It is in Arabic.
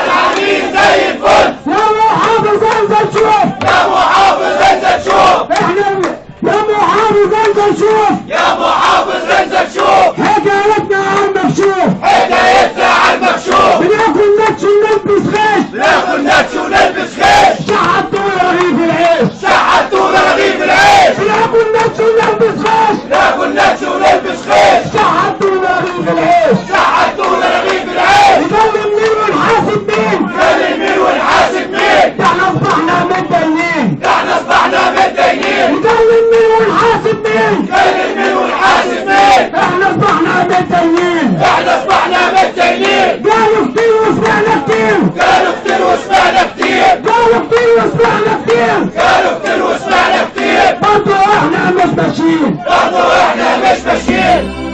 العميد زي الفل. يا محافظ انزل شوف. يا محافظ انزل شوف. يا محافظ انزل شوف. يا محافظ انزل شوف. حكايتنا على المكشوف. حكايتنا على المكشوف. بناكل نتش ونلبس خيش. بناكل نتش ونلبس خيش. شحتونا رغيف العيش. شحتونا رغيف العيش. بناكل نتش ونلبس خيش. بناكل نتش ونلبس خيش. شحتونا رغيف العيش. شحتونا رغيف العيش. نكلم مين ونحاسب مين؟ نكلم مين ونحاسب مين؟ ده احنا اصبحنا متدينين. ده احنا اصبحنا متدينين. نكلم مين ونحاسب مين؟ نكلم مين ونحاسب مين؟ احنا اصبحنا متدينين. احنا اصبحنا متدينين. قالوا كتير وسمعنا كتير. قالوا كتير وسمعنا كتير. قالوا كتير وسمعنا كتير. قالوا كتير وسمعنا كتير. برضو احنا مش ماشيين. برضو احنا مش ماشيين.